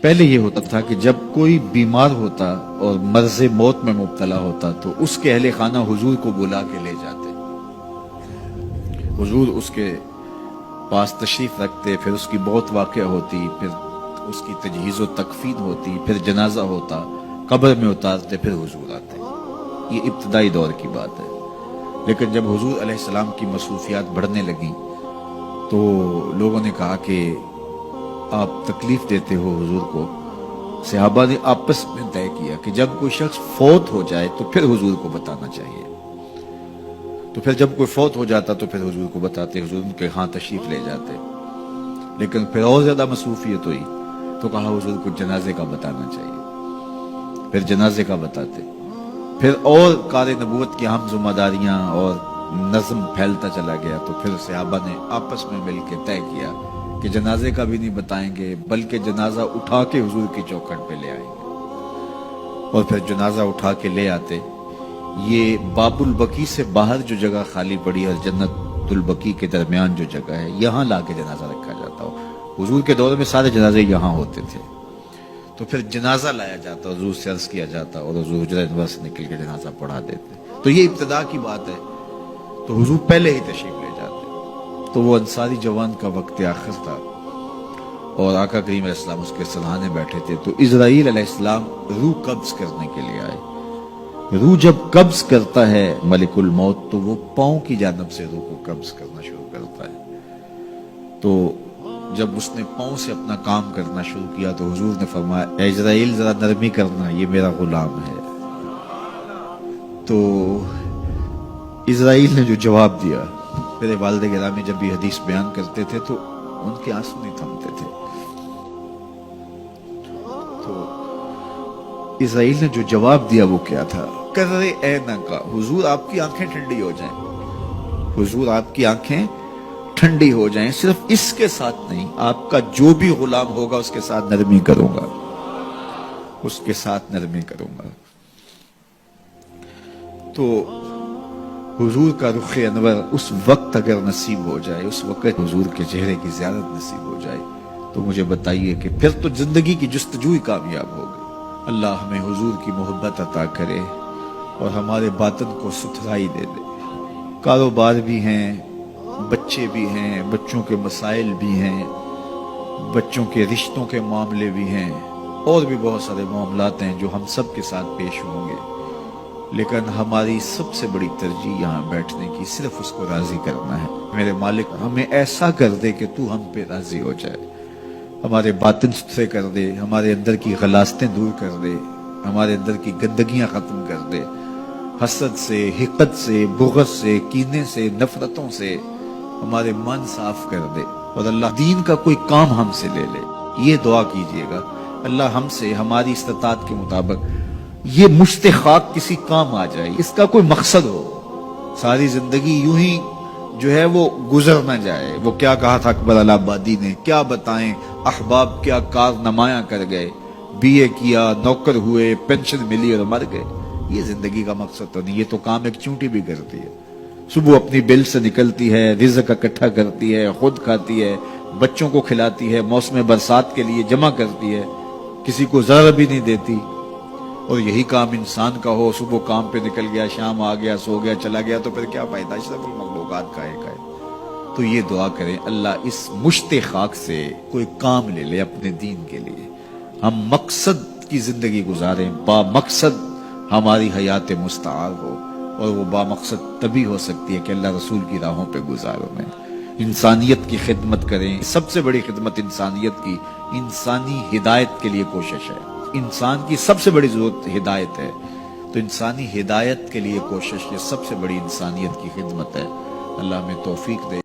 پہلے یہ ہوتا تھا کہ جب کوئی بیمار ہوتا اور مرض موت میں مبتلا ہوتا تو اس کے اہل خانہ حضور کو بلا کے لے جاتے، حضور اس کے پاس تشریف رکھتے، پھر اس کی موت واقع ہوتی، پھر اس کی تجہیز و تکفین ہوتی، پھر جنازہ ہوتا، قبر میں اتارتے، پھر حضور آتے۔ یہ ابتدائی دور کی بات ہے۔ لیکن جب حضور علیہ السلام کی مصروفیات بڑھنے لگیں تو لوگوں نے کہا کہ آپ تکلیف دیتے ہو حضور کو۔ صحابہ نے آپس میں طے کیا کہ جب کوئی شخص فوت ہو جائے تو پھر حضور کو بتانا چاہیے۔ تو پھر جب کوئی فوت ہو جاتا تو پھر حضور کو بتاتے، حضور ان کے ہاں تشریف لے جاتے۔ لیکن پھر اور زیادہ مصروفیت ہوئی تو کہا حضور کو جنازے کا بتانا چاہیے، پھر جنازے کا بتاتے، پھر اور کار نبوت کی اہم ذمہ داریاں اور نظم پھیلتا چلا گیا۔ تو پھر صحابہ نے آپس میں مل کے طے کیا کہ جنازے کا بھی نہیں بتائیں گے، بلکہ جنازہ اٹھا کے حضور کی چوکھٹ پہ لے آئیں گے، اور پھر جنازہ اٹھا کے لے آتے۔ یہ باب البقیع سے باہر جو جگہ خالی پڑی اور جنت البقیع کے درمیان جو جگہ ہے، یہاں لا کے جنازہ رکھا جاتا ہو۔ حضور کے دور میں سارے جنازے یہاں ہوتے تھے۔ تو پھر جنازہ لایا جاتا، حضور سے عرض کیا جاتا اور حضور حجرہ انور سے نکل کے جنازہ پڑھا دیتے۔ تو یہ ابتدا کی بات ہے۔ تو حضور پہلے ہی تشریف لے جاتے۔ تو وہ انصاری جوان کا وقت آخر تھا اور آقا کریم علیہ السلام اس کے سرحانے بیٹھے تھے۔ تو اسرائیل علیہ السلام روح قبض کرنے کے لیے آئے۔ روح جب قبض کرتا ہے ملک الموت تو وہ پاؤں کی جانب سے روح کو قبض کرنا شروع کرتا ہے۔ تو جب اس نے پاؤں سے اپنا کام کرنا شروع کیا تو حضور نے فرمایا، اے اسرائیل ذرا نرمی کرنا، یہ میرا غلام ہے۔ تو اسرائیل نے جو جواب دیا، میرے والد گرامی جب یہ حدیث بیان کرتے تھے تو ان کے آنسو نہیں تھمتے تھے۔ تو اسرائیل نے جو جواب دیا وہ کیا تھا؟ کرے اینا کا، حضور آپ کی آنکھیں ٹھنڈی ہو جائیں، حضور آپ کی آنکھیں ٹھنڈی ہو جائیں، صرف اس کے ساتھ نہیں، آپ کا جو بھی غلام ہوگا اس کے ساتھ نرمی کروں گا، اس کے ساتھ نرمی کروں گا۔ تو حضور کا رخ انور اس وقت اگر نصیب ہو جائے، اس وقت حضور کے چہرے کی زیارت نصیب ہو جائے تو مجھے بتائیے کہ پھر تو زندگی کی جستجو ہی کامیاب ہو گئی۔ اللہ ہمیں حضور کی محبت عطا کرے اور ہمارے باطن کو ستھرائی دے دے۔ کاروبار بھی ہیں، بچے بھی ہیں، بچوں کے مسائل بھی ہیں، بچوں کے رشتوں کے معاملے بھی ہیں، اور بھی بہت سارے معاملات ہیں جو ہم سب کے ساتھ پیش ہوں گے۔ لیکن ہماری سب سے بڑی ترجیح یہاں بیٹھنے کی صرف اس کو راضی کرنا ہے۔ میرے مالک ہمیں ایسا کر دے کہ تو ہم پہ راضی ہو جائے، ہمارے باطن ستھرے کر دے، ہمارے اندر کی غلاظتیں دور کر دے، ہمارے اندر کی گندگیاں ختم کر دے، حسد سے، حقد سے، بغض سے، کینے سے، نفرتوں سے ہمارے من صاف کر دے، اور اللہ دین کا کوئی کام ہم سے لے لے۔ یہ دعا کیجئے گا، اللہ ہم سے ہماری استطاعت کے مطابق یہ مشت خاک کسی کام آ جائے، اس کا کوئی مقصد ہو، ساری زندگی یوں ہی جو ہے وہ گزر نہ جائے۔ وہ کیا کہا تھا اکبر الہ آبادی نے، کیا بتائیں احباب کیا کار نمایاں کر گئے، بی اے کیا، نوکر ہوئے، پینشن ملی اور مر گئے۔ یہ زندگی کا مقصد تو نہیں، یہ تو کام ایک چونٹی بھی کرتی ہے۔ صبح اپنی بل سے نکلتی ہے، رزق اکٹھا کرتی ہے، خود کھاتی ہے، بچوں کو کھلاتی ہے، موسم برسات کے لیے جمع کرتی ہے، کسی کو ذرا بھی نہیں دیتی۔ اور یہی کام انسان کا ہو، صبح کام پہ نکل گیا، شام آ گیا، سو گیا، چلا گیا، تو پھر کیا فائدہ؟ اشرف المخلوقات کا ایک ہے۔ تو یہ دعا کریں اللہ اس مشت خاک سے کوئی کام لے لے اپنے دین کے لیے، ہم مقصد کی زندگی گزاریں، با مقصد ہماری حیات مستعار ہو، اور وہ با مقصد تبھی ہو سکتی ہے کہ اللہ رسول کی راہوں پہ گزاروں میں انسانیت کی خدمت کریں۔ سب سے بڑی خدمت انسانیت کی انسانی ہدایت کے لیے کوشش ہے۔ انسان کی سب سے بڑی ضرورت ہدایت ہے، تو انسانی ہدایت کے لیے کوشش یہ سب سے بڑی انسانیت کی خدمت ہے۔ اللہ ہمیں توفیق دے۔